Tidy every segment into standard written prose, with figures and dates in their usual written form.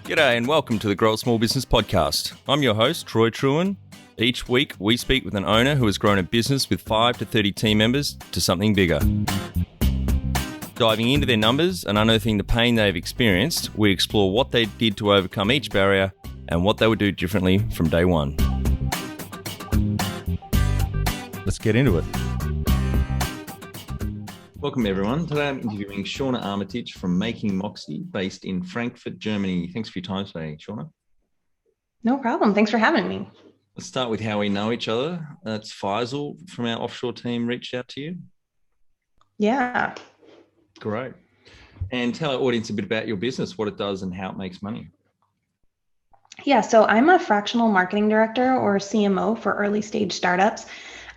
G'day and welcome to the Grow a Small Business Podcast. I'm your host, Troy Truen. Each week, we speak with an owner who has grown a business with 5 to 30 team members to something bigger. Diving into their numbers and unearthing the pain they've experienced, we explore what they did to overcome each barrier and what they would do differently from day one. Let's get into it. Welcome everyone. Today I'm interviewing Shauna Armitage from Moxie, based in Frankfurt, Germany. Thanks for your time today, Shauna. No problem. Thanks for having me. Let's start with how we know each other. It's Faisal from our offshore team reached out to you. Yeah. Great. And tell our audience a bit about your business, what it does and how it makes money. Yeah, so I'm a fractional marketing director or CMO for early stage startups.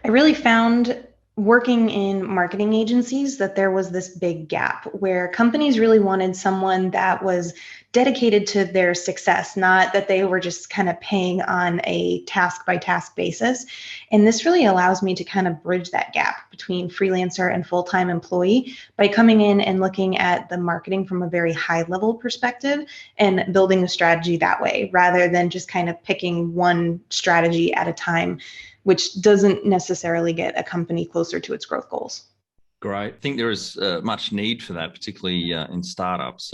I really found working in marketing agencies that there was this big gap where companies really wanted someone that was dedicated to their success, not that they were just kind of paying on a task by task basis. And this really allows me to kind of bridge that gap between freelancer and full-time employee by coming in and looking at the marketing from a very high level perspective and building a strategy that way, rather than just kind of picking one strategy at a time, which doesn't necessarily get a company closer to its growth goals. Great. I think there is much need for that, particularly in startups.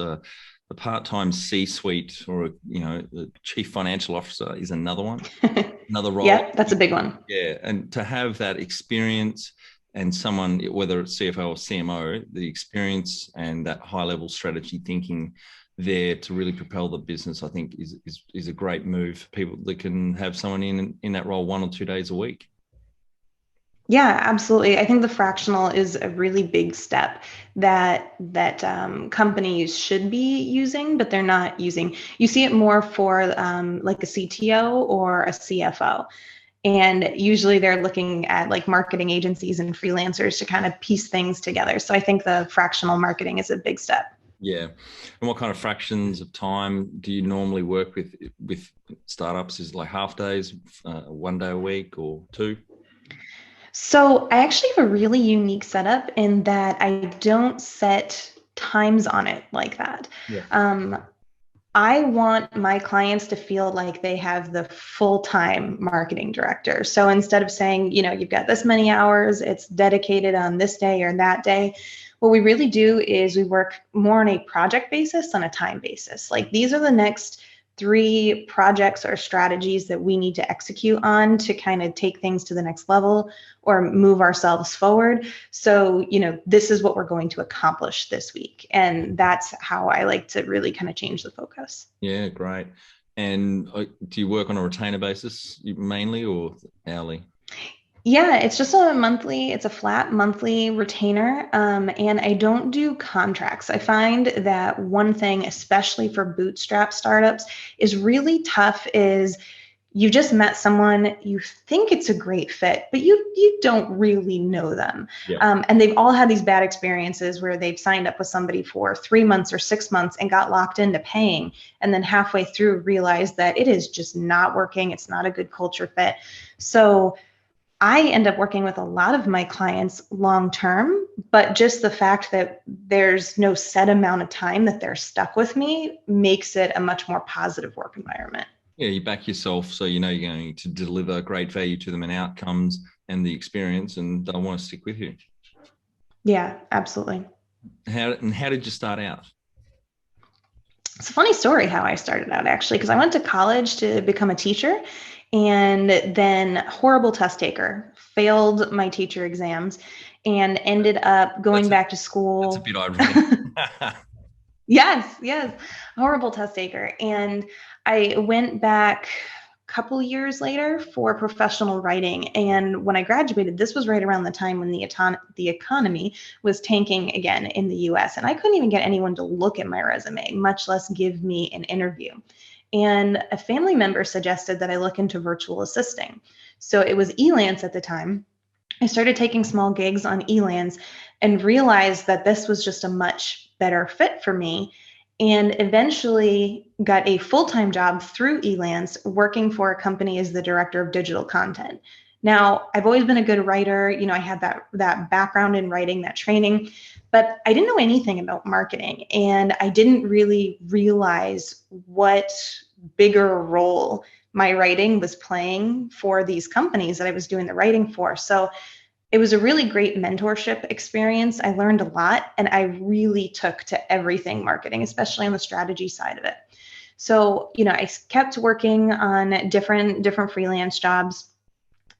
The part-time C-suite or, the chief financial officer is another one, another role. Yeah, that's a big one. Yeah, and to have that experience and someone, whether it's CFO or CMO, the experience and that high-level strategy thinking there to really propel the business, I think is a great move for people that can have someone in that role 1 or 2 days a week. Yeah, absolutely. I think the fractional is a really big step that companies should be using, but they're not using. You see it more for like a CTO or a CFO. And usually they're looking at like marketing agencies and freelancers to kind of piece things together. So I think the fractional marketing is a big step. Yeah. And what kind of fractions of time do you normally work with startups? Is it like half days, 1 day a week or 2? So I actually have a really unique setup in that I don't set times on it like that. Yeah. I want my clients to feel like they have the full-time marketing director. So instead of saying, you've got this many hours, it's dedicated on this day or that day, what we really do is we work more on a project basis, on a time basis. Like these are the next 3 projects or strategies that we need to execute on to kind of take things to the next level or move ourselves forward. So, this is what we're going to accomplish this week. And that's how I like to really kind of change the focus. Yeah, great. And do you work on a retainer basis mainly or hourly? Yeah, it's just it's a flat monthly retainer. And I don't do contracts. I find that one thing, especially for bootstrap startups, is really tough is you just met someone, you think it's a great fit, but you don't really know them. Yeah. And they've all had these bad experiences where they've signed up with somebody for 3 months or 6 months and got locked into paying. And then halfway through realized that it is just not working. It's not a good culture fit. So I end up working with a lot of my clients long-term, but just the fact that there's no set amount of time that they're stuck with me makes it a much more positive work environment. Yeah, you back yourself so you're going to deliver great value to them and outcomes and the experience, and they'll want to stick with you. Yeah, absolutely. How did you start out? It's a funny story how I started out, actually, because I went to college to become a teacher. And then horrible test taker, failed my teacher exams and ended up going back to school. That's a bit ironic. Yes, horrible test taker. And I went back a couple years later for professional writing. And when I graduated, this was right around the time when the economy was tanking again in the US. And I couldn't even get anyone to look at my resume, much less give me an interview. And a family member suggested that I look into virtual assisting. So it was Elance at the time. I started taking small gigs on Elance and realized that this was just a much better fit for me, and eventually got a full-time job through Elance working for a company as the director of digital content. Now, I've always been a good writer. I had that background in writing, that training, but I didn't know anything about marketing, and I didn't really realize what bigger role my writing was playing for these companies that I was doing the writing for. So it was a really great mentorship experience. I learned a lot, and I really took to everything marketing, especially on the strategy side of it. So, I kept working on different freelance jobs.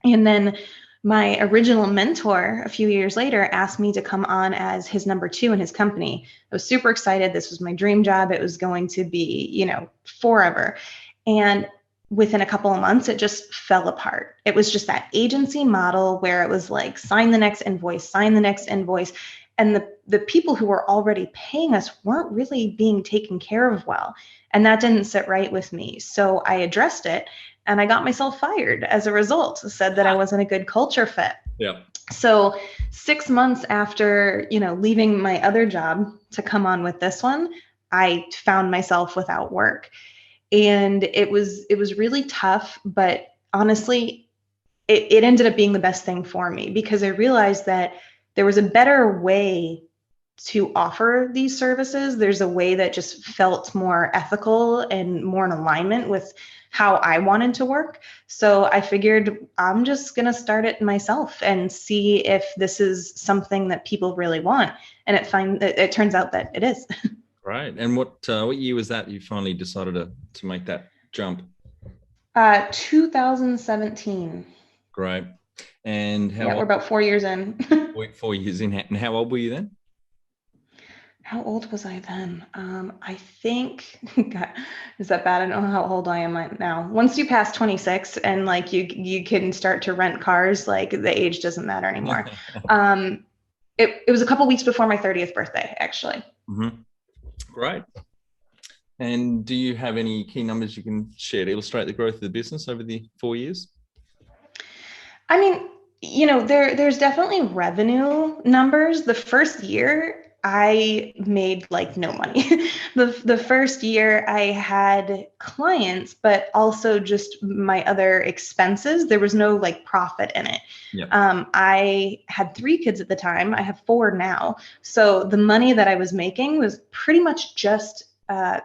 And then my original mentor a few years later asked me to come on as his number two in his company. I was super excited. This was my dream job. It was going to be, forever. And within a couple of months, it just fell apart. It was just that agency model where it was like, sign the next invoice, sign the next invoice. And the people who were already paying us weren't really being taken care of well. And that didn't sit right with me. So I addressed it, and I got myself fired as a result. Said that I wasn't a good culture fit. Yeah. So 6 months after, leaving my other job to come on with this one, I found myself without work. And it was really tough, but honestly, it ended up being the best thing for me, because I realized that there was a better way to offer these services. There's a way that just felt more ethical and more in alignment with how I wanted to work. So I figured I'm just going to start it myself and see if this is something that people really want. And it turns out that it is. Right. And what year was that you finally decided to make that jump? 2017. Great. And we're about 4 years in. 4 years in. And how old were you then? How old was I then? I think, God, is that bad? I don't know how old I am now. Once you pass 26 and like you can start to rent cars, like the age doesn't matter anymore. It was a couple weeks before my 30th birthday, actually. Mm-hmm. Great. And do you have any key numbers you can share to illustrate the growth of the business over the 4 years? I mean, there's definitely revenue numbers. The first year I made like no money. The first year I had clients, but also just my other expenses. There was no like profit in it. Yep. I had 3 kids at the time. I have 4 now. So the money that I was making was pretty much just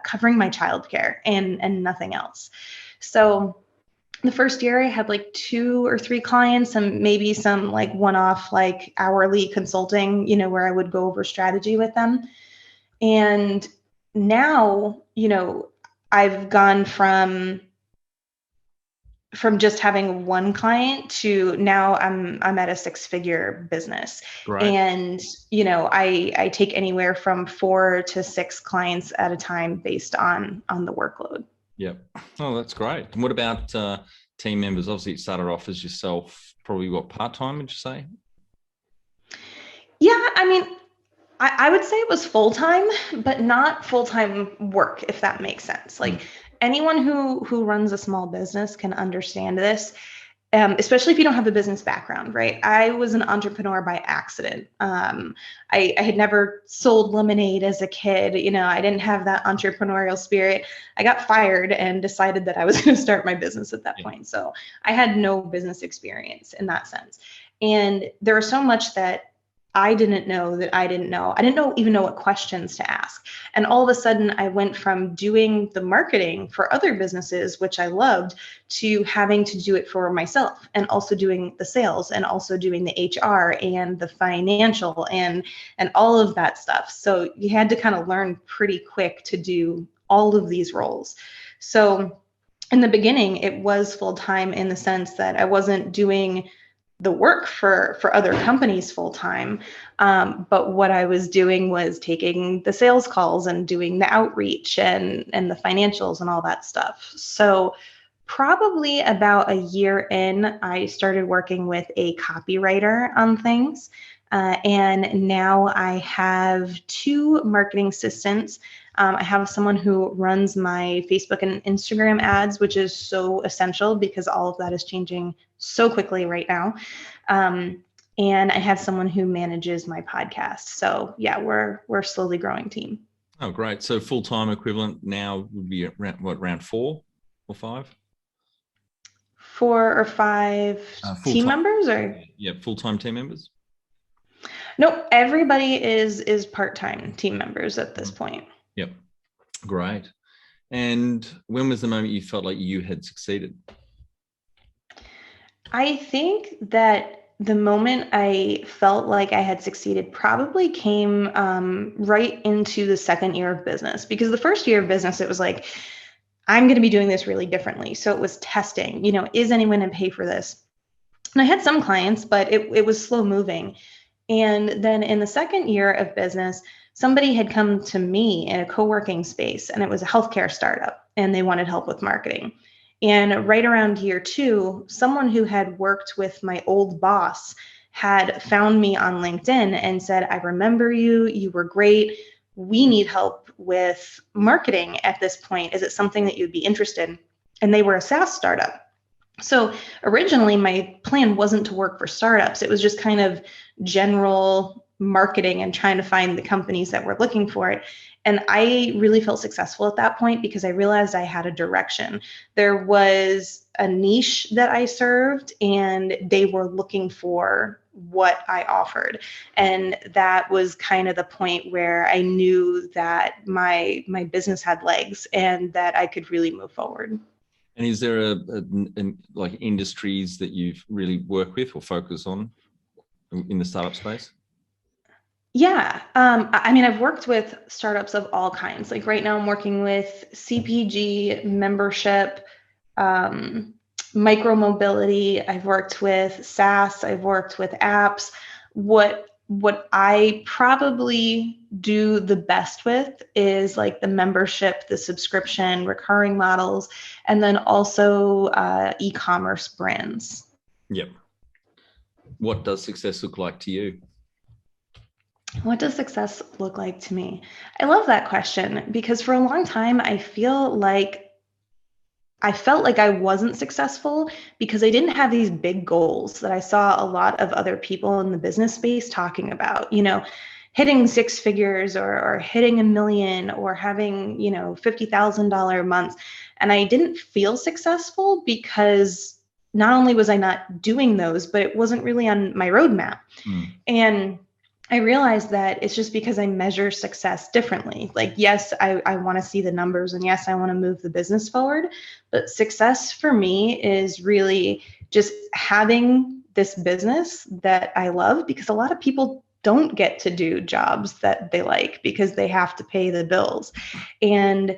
covering my childcare and nothing else. So the first year I had like 2 or 3 clients and maybe some like one-off like hourly consulting, where I would go over strategy with them. And now, I've gone from just having 1 client to now I'm at a 6-figure business. Right. And, I take anywhere from 4 to 6 clients at a time based on the workload. Yep. Oh, that's great. And what about team members? Obviously, it started off as yourself, probably part-time, would you say? Yeah, I mean, I would say it was full-time, but not full-time work, if that makes sense. Like anyone who runs a small business can understand this. Especially if you don't have a business background, right? I was an entrepreneur by accident. I had never sold lemonade as a kid. I didn't have that entrepreneurial spirit. I got fired and decided that I was going to start my business at that point. So I had no business experience in that sense. And there was so much that I didn't know that I didn't know. I didn't even know what questions to ask. And all of a sudden I went from doing the marketing for other businesses, which I loved, to having to do it for myself and also doing the sales and also doing the HR and the financial and all of that stuff. So you had to kind of learn pretty quick to do all of these roles. So in the beginning, it was full-time in the sense that I wasn't doing the work for other companies full time. But what I was doing was taking the sales calls and doing the outreach and the financials and all that stuff. So probably about a year in, I started working with a copywriter on things. And now I have 2 marketing assistants. I have someone who runs my Facebook and Instagram ads, which is so essential because all of that is changing so quickly right now. And I have someone who manages my podcast. So yeah, we're a slowly growing team. Oh, great. So full-time equivalent now would be around 4 or 5? 4 or 5 team Full-time. members, or Yeah, full-time team members. nope, everybody is part-time team members at this point. Yep. Great. And when was the moment you felt like you had succeeded? I think that the moment I felt like I had succeeded probably came right into the second year of business, because the first year of business, it was like, I'm going to be doing this really differently. So it was testing, is anyone going to pay for this? And I had some clients, but it was slow moving. And then in the second year of business, somebody had come to me in a co-working space, and it was a healthcare startup, and they wanted help with marketing. And right around year 2, someone who had worked with my old boss had found me on LinkedIn and said, I remember you, you were great. We need help with marketing at this point. Is it something that you'd be interested in? And they were a SaaS startup. So originally my plan wasn't to work for startups. It was just kind of general marketing and trying to find the companies that were looking for it. And I really felt successful at that point because I realized I had a direction. There was a niche that I served, and they were looking for what I offered. And that was kind of the point where I knew that my business had legs and that I could really move forward. And is there like industries that you've really worked with or focus on in the startup space? Yeah. I've worked with startups of all kinds. Like right now I'm working with CPG, membership, micro mobility. I've worked with SaaS. I've worked with apps. What I probably do the best with is like the membership, the subscription, recurring models, and then also e-commerce brands. Yep. What does success look like to you? What does success look like to me? I love that question, because for a long time, I felt like I wasn't successful because I didn't have these big goals that I saw a lot of other people in the business space talking about, hitting 6 figures or hitting $1 million or having, $50,000 months. And I didn't feel successful because not only was I not doing those, but it wasn't really on my roadmap. And I realized that it's just because I measure success differently. Like, yes, I want to see the numbers, and yes, I want to move the business forward. But success for me is really just having this business that I love, because a lot of people don't get to do jobs that they like because they have to pay the bills. And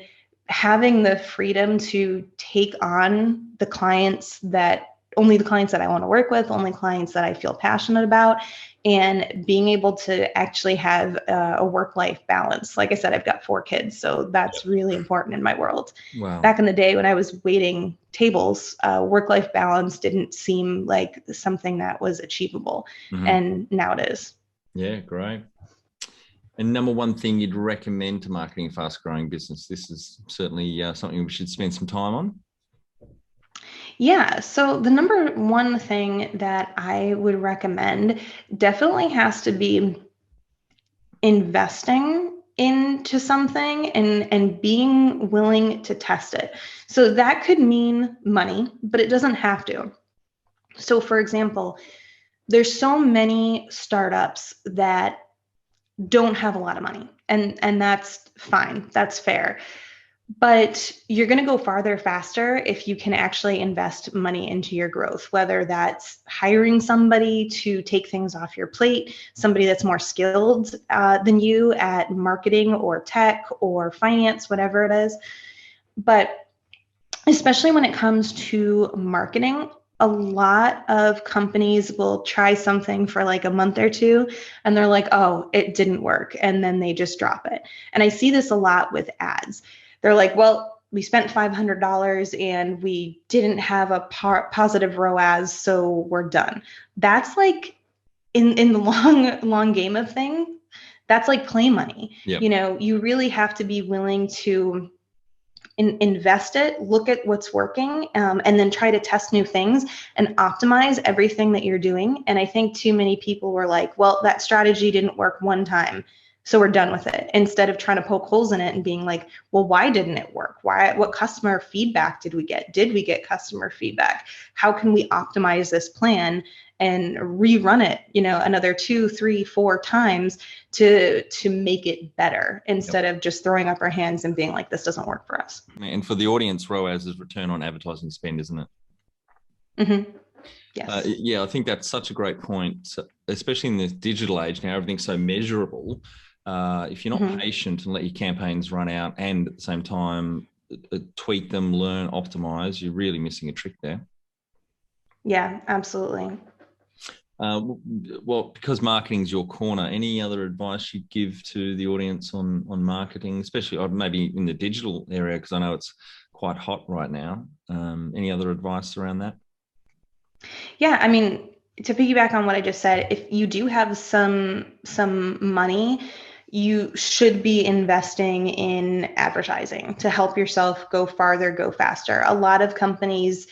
having the freedom to take on the clients that only the clients that I want to work with, only clients that I feel passionate about, and being able to actually have a work-life balance. Like I said, I've got 4 kids, so that's really important in my world. Wow. Back in the day when I was waiting tables, work-life balance didn't seem like something that was achievable, and now it is. Yeah, great. And number one thing you'd recommend to marketing a fast-growing business? This is certainly something we should spend some time on. Yeah, so the number one thing that I would recommend definitely has to be investing into something and being willing to test it. So that could mean money, but it doesn't have to. So for example, there's so many startups that don't have a lot of money, and that's fine. That's fair. But you're going to go farther faster if you can actually invest money into your growth, whether that's hiring somebody to take things off your plate, somebody that's more skilled than you at marketing or tech or finance, whatever it is. But especially when it comes to marketing, a lot of companies will try something for like a month or 2, and they're like, oh, it didn't work. And then they just drop it. And I see this a lot with ads. They're like, well, we spent $500 and we didn't have a positive ROAS, so we're done. That's like in the long game of things, that's like play money. Yep. You really have to be willing to invest it, look at what's working, and then try to test new things and optimize everything that you're doing. And I think too many people were like, well, that strategy didn't work one time, So we're done with it, instead of trying to poke holes in it and being like, well, why didn't it work? What customer feedback did we get? Did we get customer feedback? How can we optimize this plan and rerun it, another 2, 3, 4 times to make it better, instead of just throwing up our hands and being like, this doesn't work for us. And for the audience, ROAS is return on advertising spend, isn't it? Mm-hmm. Yes. Yeah, I think that's such a great point, especially in this digital age now. Everything's so measurable. If you're not patient and let your campaigns run out, and at the same time tweak them, learn, optimize, you're really missing a trick there. Yeah, absolutely. Well, because marketing's your corner, any other advice you'd give to the audience on marketing, especially maybe in the digital area, because I know it's quite hot right now. Any other advice around that? Yeah, I mean, to piggyback on what I just said, if you do have some money, you should be investing in advertising to help yourself go farther, go faster. A lot of companies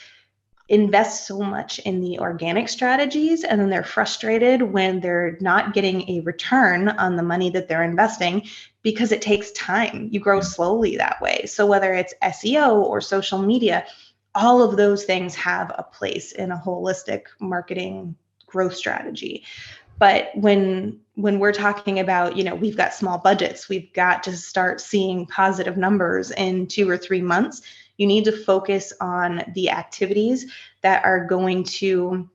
invest so much in the organic strategies, and then they're frustrated when they're not getting a return on the money that they're investing, because it takes time. You grow slowly that way. So whether it's SEO or social media, all of those things have a place in a holistic marketing growth strategy. But when we're talking about, we've got small budgets, we've got to start seeing positive numbers in 2 or 3 months, you need to focus on the activities that are going to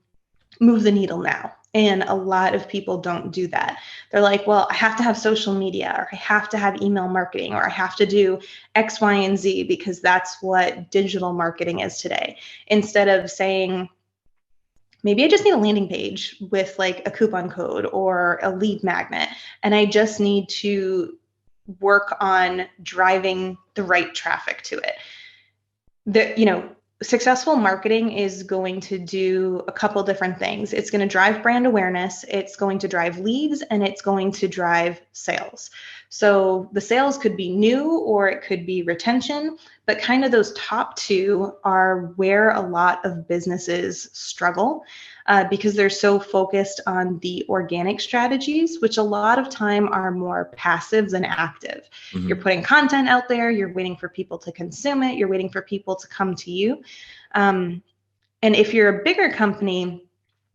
move the needle now. And a lot of people don't do that. They're like, well, I have to have social media, or I have to have email marketing, or I have to do X, Y, and Z, because that's what digital marketing is today. Instead of saying, maybe I just need a landing page with like a coupon code or a lead magnet, and I just need to work on driving the right traffic to it. Successful marketing is going to do a couple different things. It's going to drive brand awareness, it's going to drive leads, and it's going to drive sales. So the sales could be new, or it could be retention, but kind of those top two are where a lot of businesses struggle, because they're so focused on the organic strategies, which a lot of time are more passive than active. Mm-hmm. You're putting content out there, you're waiting for people to consume it, you're waiting for people to come to you. And if you're a bigger company,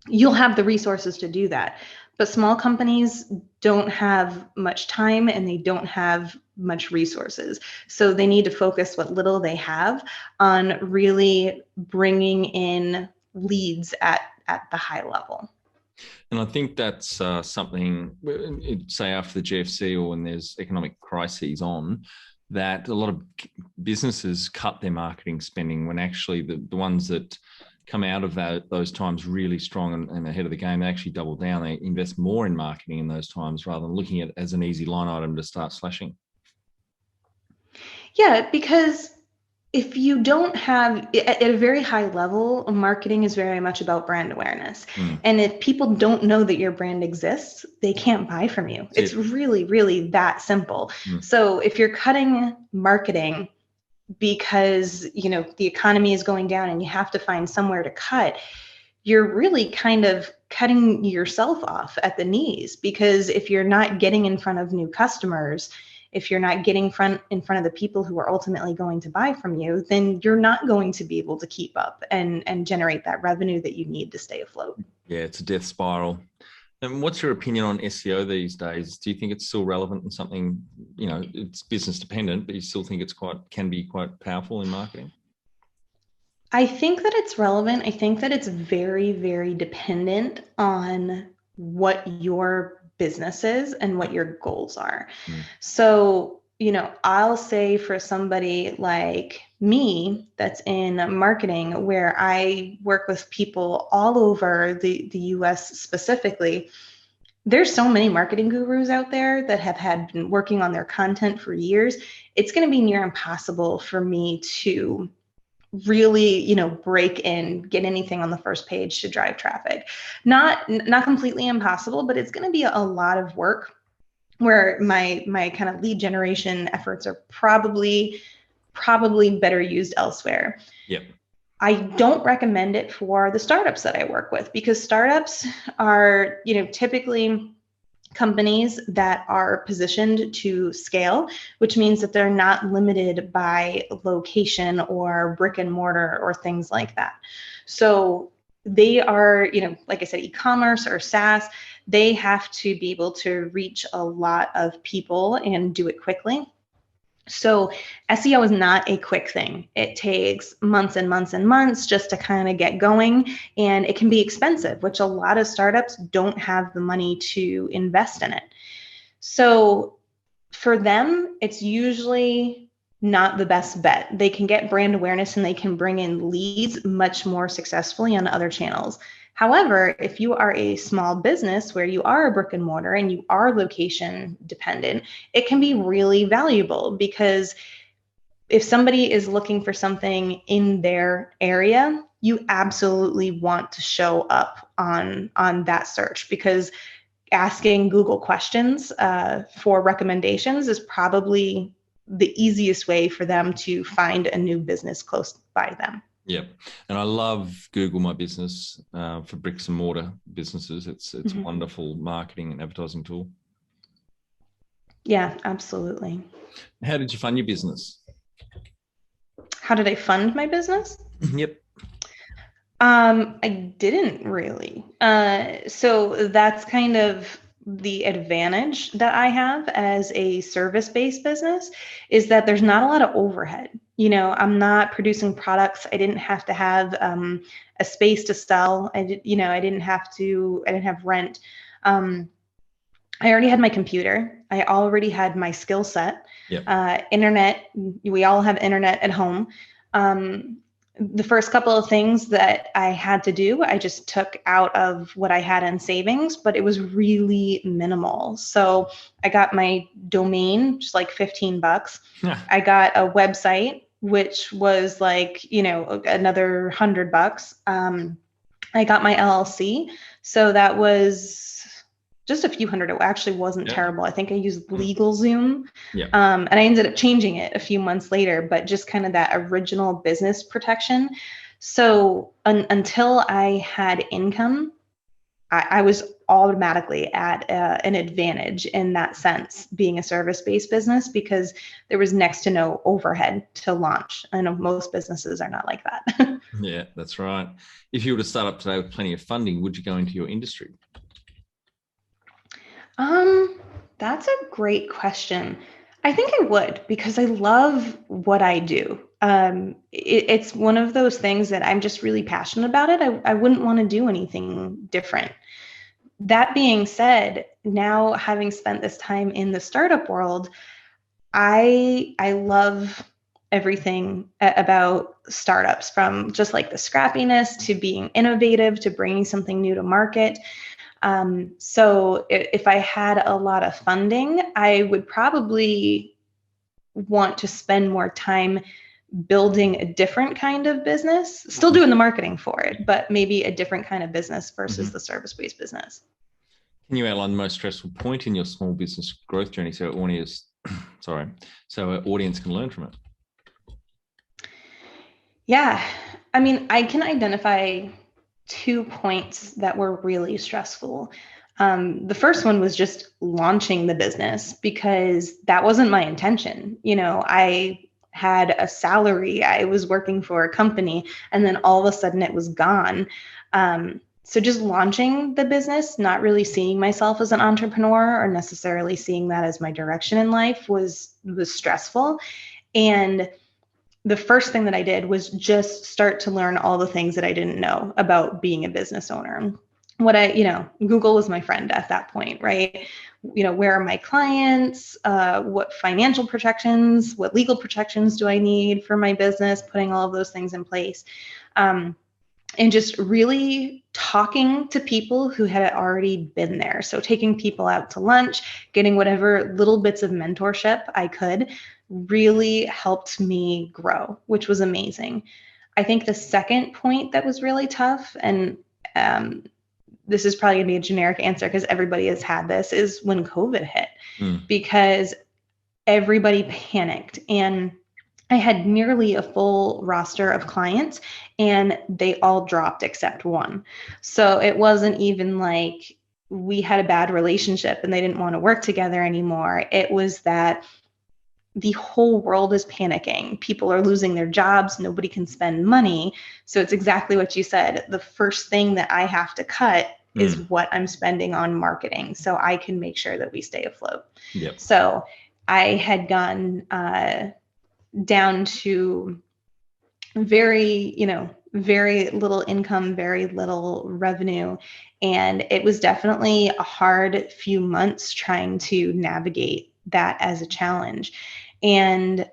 you'll have the resources to do that. But small companies don't have much time, and they don't have much resources. So they need to focus what little they have on really bringing in leads at the high level. And I think that's something, say after the GFC, or when there's economic crises on, that a lot of businesses cut their marketing spending, when actually the ones that come out of those times really strong and ahead of the game, they actually double down. They invest more in marketing in those times, rather than looking at it as an easy line item to start slashing. Yeah, because if you don't have, at a very high level, marketing is very much about brand awareness. And if people don't know that your brand exists, they can't buy from you. It's really, really that simple. So if you're cutting marketing because, the economy is going down and you have to find somewhere to cut, you're really kind of cutting yourself off at the knees, because if you're not getting in front of new customers, if you're not getting in front of the people who are ultimately going to buy from you, then you're not going to be able to keep up and generate that revenue that you need to stay afloat. Yeah, it's a death spiral. And what's your opinion on SEO these days? Do you think it's still relevant and something, it's business dependent, but you still think can be quite powerful in marketing? I think that it's relevant. I think that it's very, very dependent on what your business is and what your goals are. So, I'll say for somebody like me that's in marketing, where I work with people all over the US specifically, there's so many marketing gurus out there that have been working on their content for years. It's going to be near impossible for me to really, break in, get anything on the first page to drive traffic. Not completely impossible, but it's going to be a lot of work, where my kind of lead generation efforts are probably better used elsewhere. Yep. I don't recommend it for the startups that I work with, because startups are, typically companies that are positioned to scale, which means that they're not limited by location or brick and mortar or things like that. So they are, like I said, e-commerce or SaaS, they have to be able to reach a lot of people and do it quickly. So SEO is not a quick thing. It takes months and months and months just to kind of get going, and it can be expensive, which a lot of startups don't have the money to invest in it. So for them, it's usually not the best bet. They can get brand awareness and they can bring in leads much more successfully on other channels. However, if you are a small business where you are a brick and mortar and you are location dependent, it can be really valuable, because if somebody is looking for something in their area, you absolutely want to show up on that search, because asking Google questions for recommendations is probably the easiest way for them to find a new business close by them. Yeah. And I love Google My Business for bricks and mortar businesses. It's a wonderful marketing and advertising tool. Yeah, absolutely. How did you fund your business? How did I fund my business? Yep. I didn't really. So that's kind of the advantage that I have as a service-based business, is that there's not a lot of overhead. I'm not producing products. I didn't have to have a space to sell. I didn't have rent. I already had my computer. I already had my skill set. Yep. Internet. We all have internet at home. The first couple of things that I had to do, I just took out of what I had in savings, but it was really minimal. So I got my domain, just like $15. Yeah. I got a website, which was like, another $100. I got my LLC. So that was just a few hundred. It actually wasn't terrible. I think I used LegalZoom. Yeah. And I ended up changing it a few months later, but just kind of that original business protection. So until I had income, I was automatically at an advantage in that sense, being a service-based business, because there was next to no overhead to launch. I know most businesses are not like that. Yeah, that's right. If you were to start up today with plenty of funding, would you go into your industry? That's a great question. I think I would, because I love what I do. It's one of those things that I'm just really passionate about it. I wouldn't want to do anything different. That being said, now having spent this time in the startup world, I love everything about startups, from just like the scrappiness to being innovative to bringing something new to market. So if I had a lot of funding, I would probably want to spend more time building a different kind of business, still doing the marketing for it, but maybe a different kind of business versus the service-based business. Can you outline the most stressful point in your small business growth journey so our audience can learn from it? Yeah, I mean, I can identify 2 points that were really stressful. The first one was just launching the business, because that wasn't my intention. I had a salary. I was working for a company, and then all of a sudden it was gone. So just launching the business, not really seeing myself as an entrepreneur or necessarily seeing that as my direction in life was stressful. And the first thing that I did was just start to learn all the things that I didn't know about being a business owner. Google was my friend at that point, right? Where are my clients? What financial protections, what legal protections do I need for my business? Putting all of those things in place. And just really talking to people who had already been there. So taking people out to lunch, getting whatever little bits of mentorship I could, really helped me grow, which was amazing. I think the second point that was really tough, and this is probably gonna be a generic answer because everybody has had this, is when COVID hit, because everybody panicked, and I had nearly a full roster of clients and they all dropped except one. So it wasn't even like we had a bad relationship and they didn't want to work together anymore. It was that the whole world is panicking. People are losing their jobs. Nobody can spend money. So it's exactly what you said. The first thing that I have to cut is what I'm spending on marketing so I can make sure that we stay afloat. Yep. So I had gone down to very little income, very little revenue. And it was definitely a hard few months trying to navigate that as a challenge. And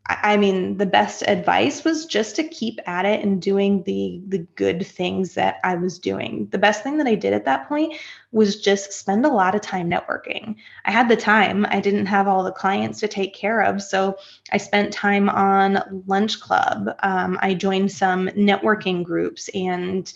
I mean, the best advice was just to keep at it and doing the good things that I was doing. The best thing that I did at that point was just spend a lot of time networking. I had the time. I didn't have all the clients to take care of. So I spent time on lunch club. I joined some networking groups, and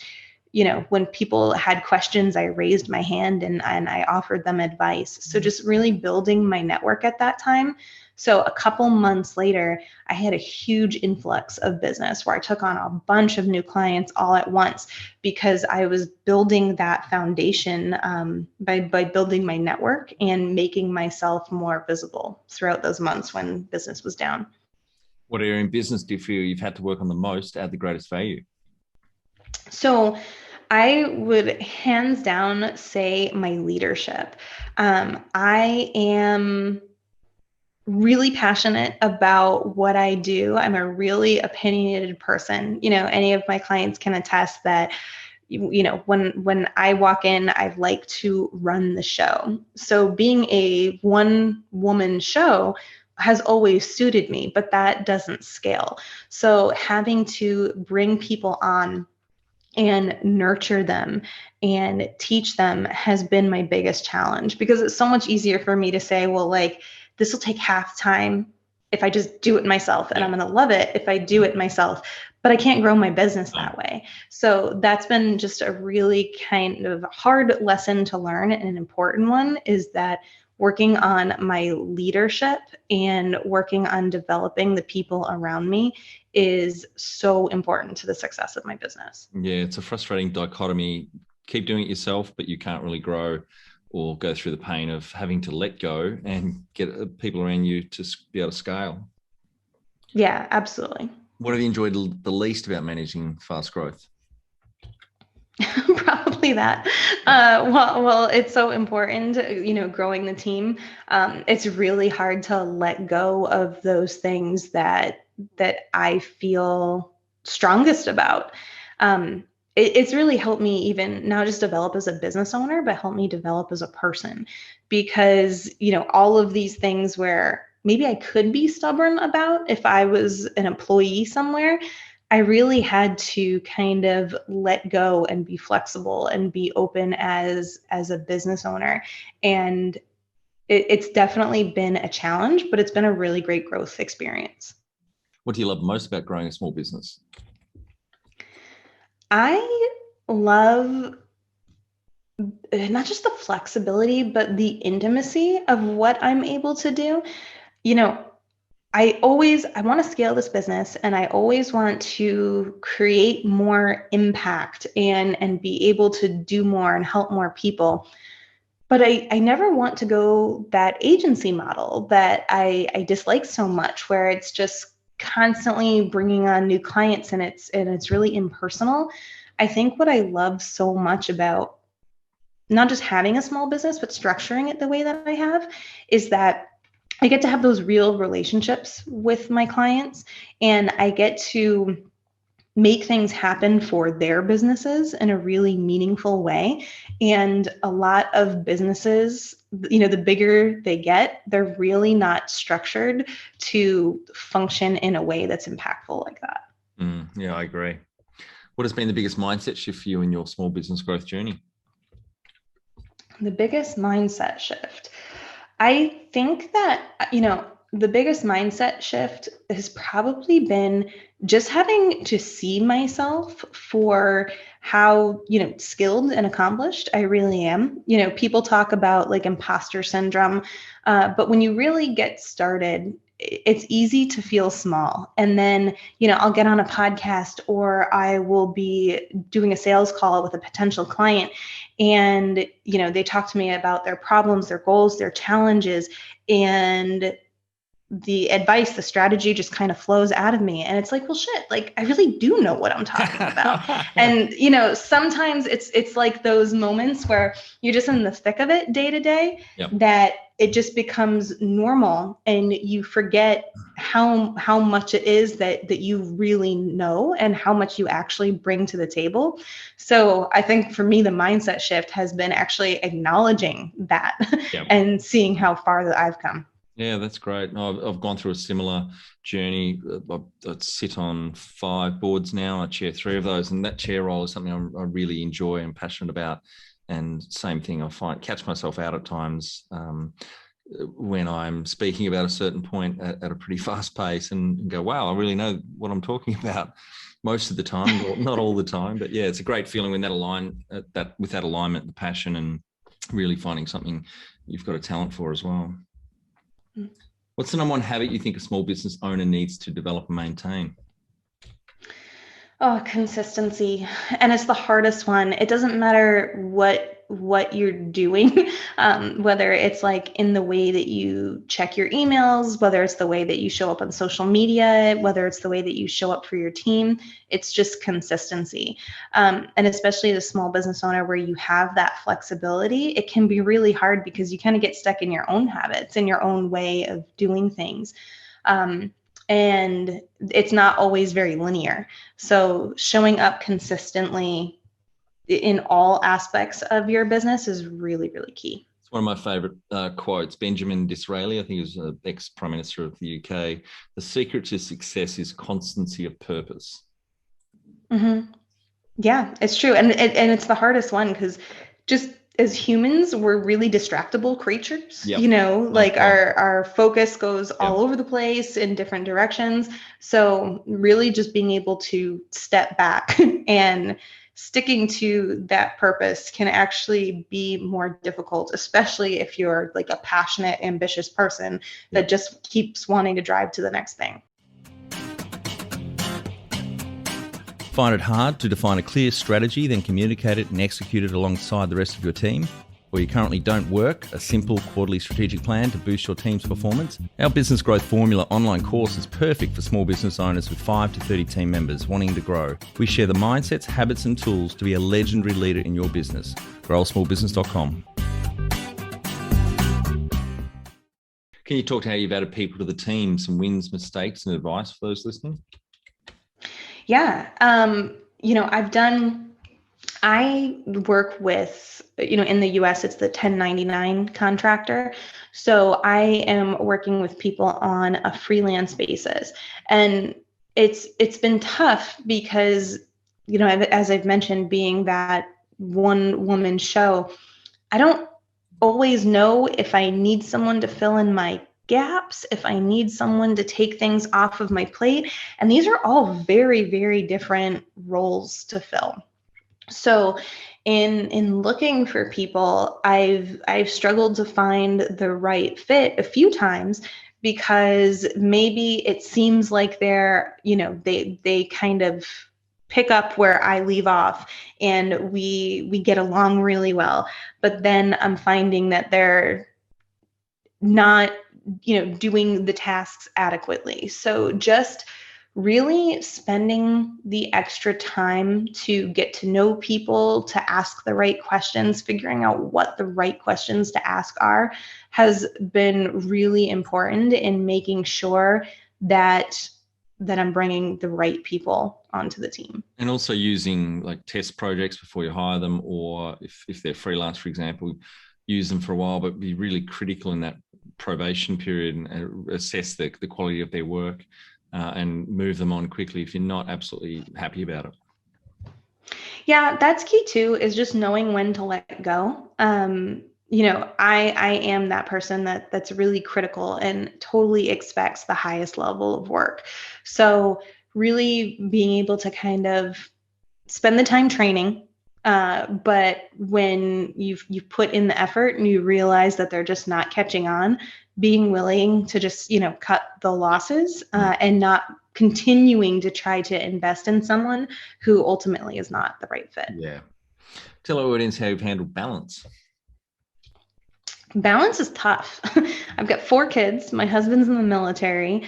when people had questions, I raised my hand and I offered them advice. So just really building my network at that time. So a couple months later, I had a huge influx of business where I took on a bunch of new clients all at once because I was building that foundation by building my network and making myself more visible throughout those months when business was down. What area in business do you feel you've had to work on the most to add the greatest value? So I would hands down say my leadership. I am really passionate about what I do. I'm a really opinionated person. Any of my clients can attest that, when I walk in, I like to run the show. So being a one woman show has always suited me, but that doesn't scale. So having to bring people on and nurture them and teach them has been my biggest challenge, because it's so much easier for me to say, well, like, this will take half time if I just do it myself, and I'm going to love it if I do it myself, but I can't grow my business that way. So that's been just a really kind of hard lesson to learn, and an important one is that working on my leadership and working on developing the people around me is so important to the success of my business. Yeah, it's a frustrating dichotomy. Keep doing it yourself, but you can't really grow or go through the pain of having to let go and get people around you to be able to scale. Yeah, absolutely. What have you enjoyed the least about managing fast growth? Probably that. Well, it's so important, growing the team. It's really hard to let go of those things that I feel strongest about. It's really helped me even not just develop as a business owner, but help me develop as a person, because, all of these things where maybe I could be stubborn about if I was an employee somewhere, I really had to kind of let go and be flexible and be open as a business owner. And it's definitely been a challenge, but it's been a really great growth experience. What do you love most about growing a small business? I love not just the flexibility, but the intimacy of what I'm able to do. I want to scale this business, and I always want to create more impact and be able to do more and help more people. But I never want to go that agency model that I dislike so much, where it's just constantly bringing on new clients and it's really impersonal. I think what I love so much about not just having a small business, but structuring it the way that I have, is that I get to have those real relationships with my clients, and I get to make things happen for their businesses in a really meaningful way. And a lot of businesses, the bigger they get, they're really not structured to function in a way that's impactful like that. Yeah, I agree. What has been the biggest mindset shift for you in your small business growth journey? The biggest mindset shift. I think that, the biggest mindset shift has probably been just having to see myself for how, skilled and accomplished I really am. People talk about like imposter syndrome, but when you really get started, it's easy to feel small. And then, I'll get on a podcast, or I will be doing a sales call with a potential client, and, they talk to me about their problems, their goals, their challenges, and the advice, the strategy just kind of flows out of me. And it's like, well, shit, like I really do know what I'm talking about. And, sometimes it's like those moments where you're just in the thick of it day to day, that it just becomes normal, and you forget how much it is that you really know and how much you actually bring to the table. So I think for me, the mindset shift has been actually acknowledging that and seeing how far that I've come. Yeah, that's great. No, I've gone through a similar journey. I sit on 5 boards now. I chair 3 of those, and that chair role is something I really enjoy and passionate about. And same thing, I catch myself out at times when I'm speaking about a certain point at a pretty fast pace, and go, wow, I really know what I'm talking about most of the time, not all the time. But yeah, it's a great feeling when with that alignment, the passion, and really finding something you've got a talent for as well. What's the number 1 habit you think a small business owner needs to develop and maintain? Oh, consistency. And it's the hardest one. It doesn't matter what you're doing, whether it's like in the way that you check your emails, whether it's the way that you show up on social media, whether it's the way that you show up for your team. It's just consistency. And especially as a small business owner where you have that flexibility, it can be really hard because you kind of get stuck in your own habits and your own way of doing things. And it's not always very linear. So showing up consistently in all aspects of your business is really, really key. It's one of my favorite quotes. Benjamin Disraeli, I think he was an ex-Prime Minister of the UK. The secret to success is constancy of purpose. Mm-hmm. Yeah, it's true. And it's the hardest one because just as humans, we're really distractible creatures, like our focus goes all over the place in different directions. So really just being able to step back and sticking to that purpose can actually be more difficult, especially if you're like a passionate, ambitious person that just keeps wanting to drive to the next thing. Find it hard to define a clear strategy, then communicate it and execute it alongside the rest of your team? Or you currently don't work a simple quarterly strategic plan to boost your team's performance? Our Business Growth Formula online course is perfect for small business owners with 5 to 30 team members wanting to grow. We share the mindsets, habits and tools to be a legendary leader in your business. growsmallbusiness.com. Can you talk to how you've added people to the team, some wins, mistakes and advice for those listening? Yeah. I work with, in the US, it's the 1099 contractor. So I am working with people on a freelance basis. And it's been tough because, as I've mentioned, being that one woman show, I don't always know if I need someone to fill in my gaps, if I need someone to take things off of my plate. And these are all very, very different roles to fill. So in looking for people, I've struggled to find the right fit a few times because maybe it seems like they're, they kind of pick up where I leave off and we get along really well. But then I'm finding that they're not doing the tasks adequately. So just really spending the extra time to get to know people, to ask the right questions, figuring out what the right questions to ask are, has been really important in making sure that I'm bringing the right people onto the team. And also using like test projects before you hire them, or if they're freelance, for example, use them for a while, but be really critical in that probation period and assess the quality of their work and move them on quickly if you're not absolutely happy about it. Yeah, that's key too, is just knowing when to let go. I am that person that's really critical and totally expects the highest level of work. So really being able to kind of spend the time training, But when you've put in the effort and you realize that they're just not catching on, being willing to just, cut the losses and not continuing to try to invest in someone who ultimately is not the right fit. Yeah. Tell our audience how you've handled balance. Balance is tough. I've got 4 kids. My husband's in the military.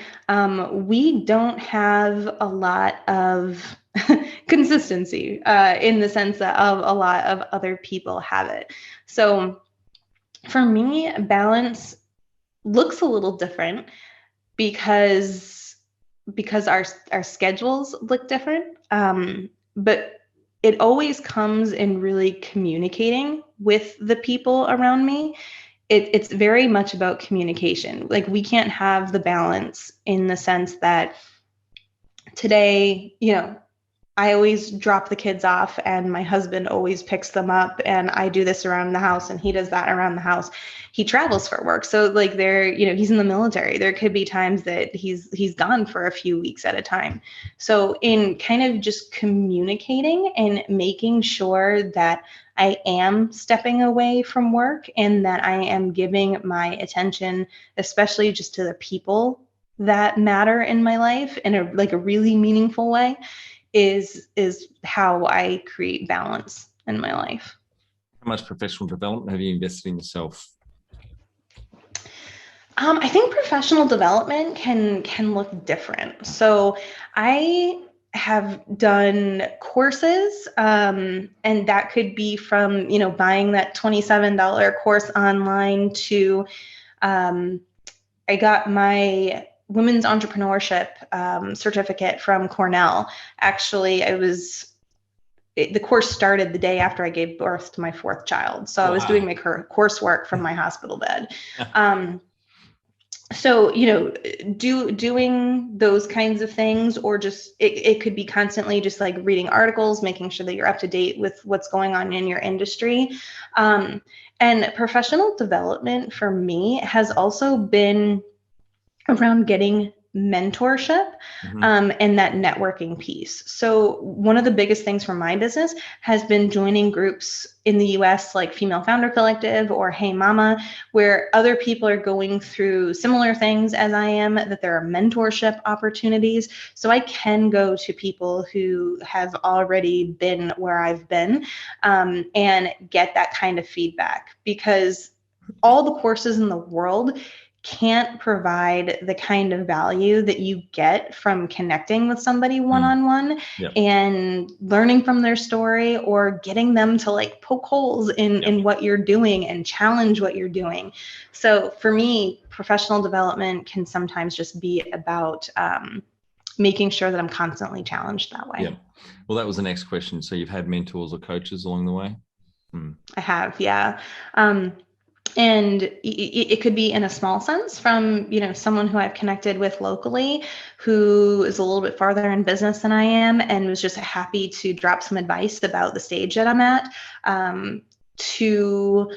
We don't have a lot of consistency in the sense that of a lot of other people have it. So for me, balance looks a little different because our schedules look different. But it always comes in really communicating with the people around me. It's very much about communication. Like, we can't have the balance in the sense that today, I always drop the kids off and my husband always picks them up, and I do this around the house and he does that around the house. He travels for work. So like he's in the military. There could be times that he's gone for a few weeks at a time. So in kind of just communicating and making sure that I am stepping away from work and that I am giving my attention, especially just to the people that matter in my life in a really meaningful way, is how I create balance in my life. How much professional development have you invested in yourself? I think professional development can look different. So I have done courses, and that could be from, buying that $27 course online to, I got my women's entrepreneurship certificate from Cornell. Actually, the course started the day after I gave birth to my 4th child. So I was doing my coursework from my hospital bed. So, doing those kinds of things, or just, it could be constantly just like reading articles, making sure that you're up to date with what's going on in your industry. And professional development for me has also been around getting mentorship, and that networking piece. So one of the biggest things for my business has been joining groups in the US like Female Founder Collective or Hey Mama, where other people are going through similar things as I am, that there are mentorship opportunities. So I can go to people who have already been where I've been, and get that kind of feedback, because all the courses in the world can't provide the kind of value that you get from connecting with somebody one-on-one and learning from their story, or getting them to like poke holes in what you're doing and challenge what you're doing. So for me, professional development can sometimes just be about making sure that I'm constantly challenged that way. Yeah. Well, that was the next question. So you've had mentors or coaches along the way? I have, yeah. And it could be in a small sense from, someone who I've connected with locally who is a little bit farther in business than I am and was just happy to drop some advice about the stage that I'm at, to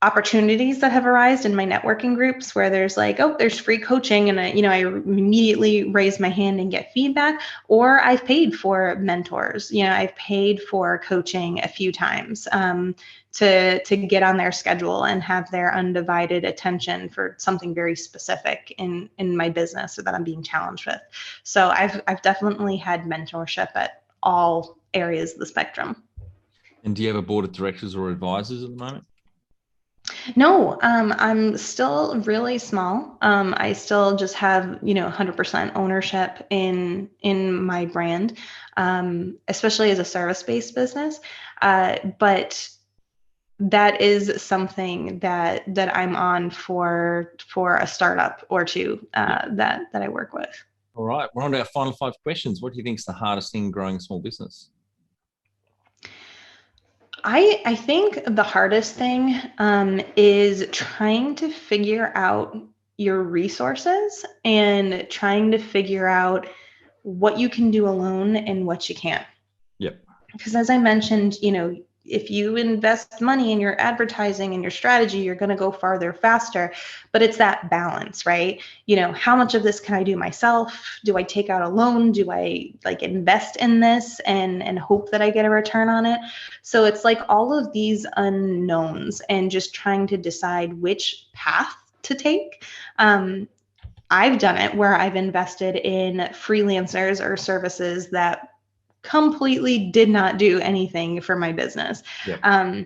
opportunities that have arisen in my networking groups where there's like, oh, there's free coaching, and I immediately raise my hand and get feedback. Or I've paid for mentors. I've paid for coaching a few times to get on their schedule and have their undivided attention for something very specific in my business that I'm being challenged with. So I've definitely had mentorship at all areas of the spectrum. And do you have a board of directors or advisors at the moment? No, I'm still really small. I still just have, 100% ownership in my brand, especially as a service-based business. But that is something that I'm on for a startup or two that I work with. All right, we're on to our final 5 questions. What do you think is the hardest thing growing a small business? I think the hardest thing is trying to figure out your resources and trying to figure out what you can do alone and what you can't. Yep. Because as I mentioned, if you invest money in your advertising and your strategy, you're going to go farther faster. But it's that balance, right? How much of this can I do myself? Do I take out a loan? Do I invest in this and hope that I get a return on it? So it's like all of these unknowns and just trying to decide which path to take. I've done it where I've invested in freelancers or services that completely did not do anything for my business. Yep. I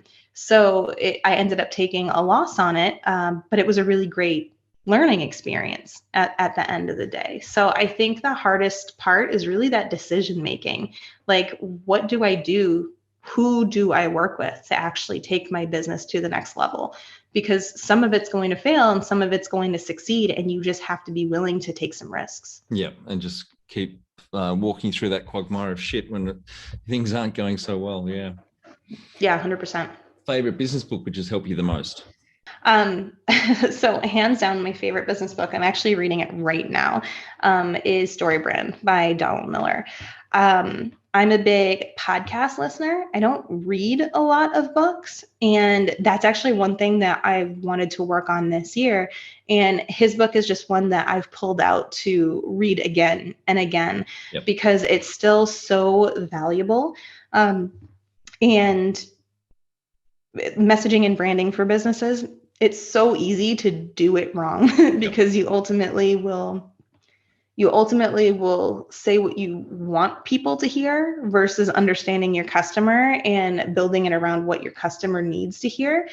ended up taking a loss on it, but it was a really great learning experience at the end of the day. So I think the hardest part is really that decision making. Like, what do I do? Who do I work with to actually take my business to the next level? Because some of it's going to fail and some of it's going to succeed, and you just have to be willing to take some risks. Yeah, and just keep walking through that quagmire of shit when things aren't going so well. Yeah. Yeah, 100%. Favorite business book which has helped you the most? So hands down, my favorite business book, I'm actually reading it right now, is Story Brand by Donald Miller. I'm a big podcast listener. I don't read a lot of books, and that's actually one thing that I wanted to work on this year. And his book is just one that I've pulled out to read again and again, yep. because it's still so valuable. And messaging and branding for businesses, it's so easy to do it wrong because you ultimately will say what you want people to hear versus understanding your customer and building it around what your customer needs to hear.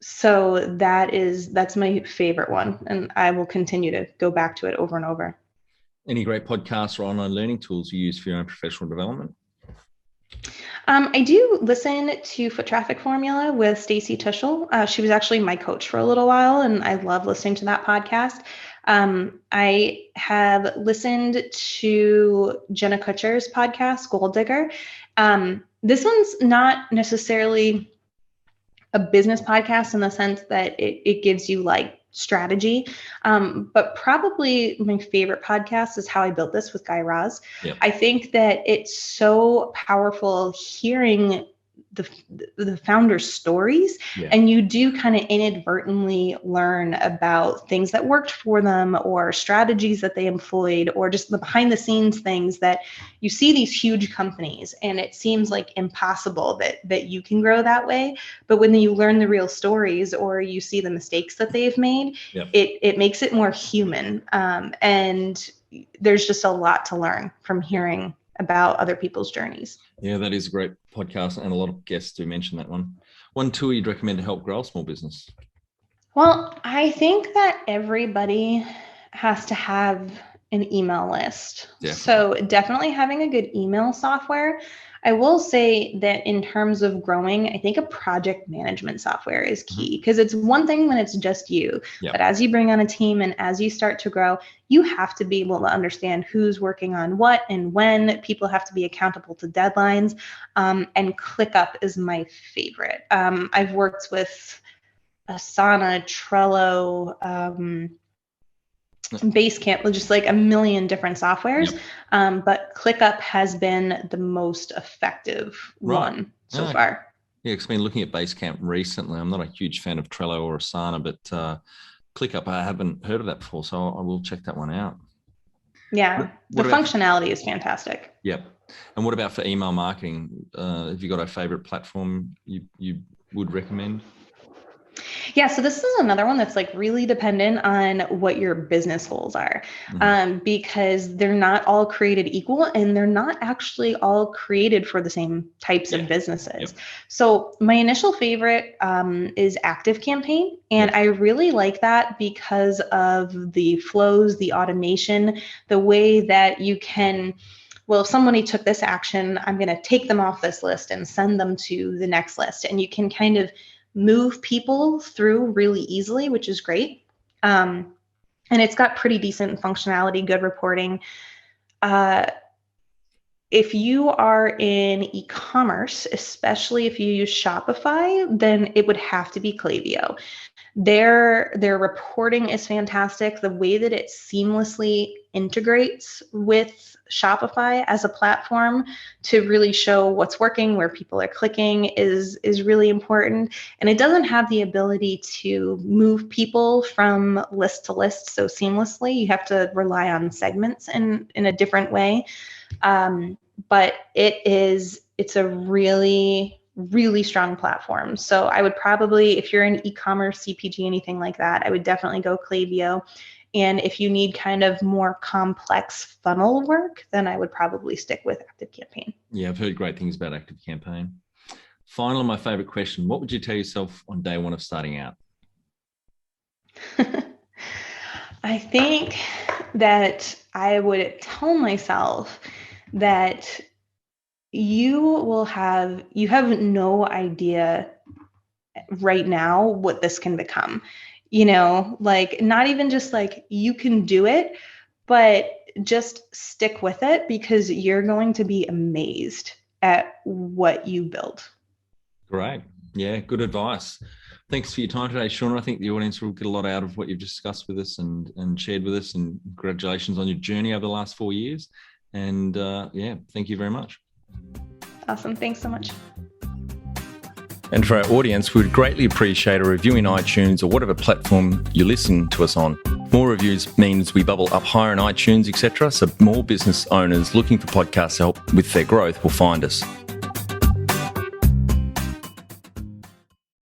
So that's my favorite one, and I will continue to go back to it over and over. Any great podcasts or online learning tools you use for your own professional development? I do listen to Foot Traffic Formula with Stacey Tuschel. She was actually my coach for a little while, and I love listening to that podcast. I have listened to Jenna Kutcher's podcast, Gold Digger. This one's not necessarily a business podcast in the sense that it gives you like strategy. But probably my favorite podcast is How I Built This with Guy Raz. Yep. I think that it's so powerful hearing the founders' stories, and you do kind of inadvertently learn about things that worked for them or strategies that they employed, or just the behind the scenes things that you see these huge companies and it seems like impossible that you can grow that way. But when you learn the real stories or you see the mistakes that they've made, it makes it more human. And there's just a lot to learn from hearing about other people's journeys. Yeah, that is a great podcast, and a lot of guests do mention that one. One tool you'd recommend to help grow a small business? Well, I think that everybody has to have an email list. Yeah. So definitely having a good email software. I will say that in terms of growing, I think a project management software is key, because it's one thing when it's just you, but as you bring on a team and as you start to grow, you have to be able to understand who's working on what and when. People have to be accountable to deadlines, and ClickUp is my favorite. I've worked with Asana, Trello, Basecamp, just like a million different softwares. But ClickUp has been the most effective one so far. Yeah, because I've been looking at Basecamp recently. I'm not a huge fan of Trello or Asana, but ClickUp, I haven't heard of that before, so I will check that one out. Yeah, the functionality is fantastic. Yep. And what about for email marketing? Have you got a favorite platform you would recommend? Yeah, so this is another one that's like really dependent on what your business goals are, because they're not all created equal, and they're not actually all created for the same types of businesses. So my initial favorite is ActiveCampaign, and I really like that because of the flows, the automation, the way that you can, well, if somebody took this action, I'm going to take them off this list and send them to the next list, and you can kind of move people through really easily, which is great. And it's got pretty decent functionality, good reporting. If you are in e-commerce, especially if you use Shopify, then it would have to be Klaviyo. Their reporting is fantastic. The way that it seamlessly integrates with Shopify as a platform to really show what's working, where people are clicking is really important. And it doesn't have the ability to move people from list to list so seamlessly. You have to rely on segments in a different way. But it's a really, really strong platform. So I would probably, if you're in e-commerce, CPG, anything like that, I would definitely go Klaviyo. And if you need kind of more complex funnel work, then I would probably stick with ActiveCampaign. Yeah, I've heard great things about ActiveCampaign. Finally, my favorite question, what would you tell yourself on day one of starting out? I think that I would tell myself that you have no idea right now what this can become. Like not even just like you can do it, but just stick with it because you're going to be amazed at what you build. Great. Yeah, good advice. Thanks for your time today, Shauna. I think the audience will get a lot out of what you've discussed with us and shared with us. And congratulations on your journey over the last 4 years. And thank you very much. Awesome. Thanks so much. And for our audience, we would greatly appreciate a review in iTunes or whatever platform you listen to us on. More reviews means we bubble up higher in iTunes, etc. So more business owners looking for podcast help with their growth will find us.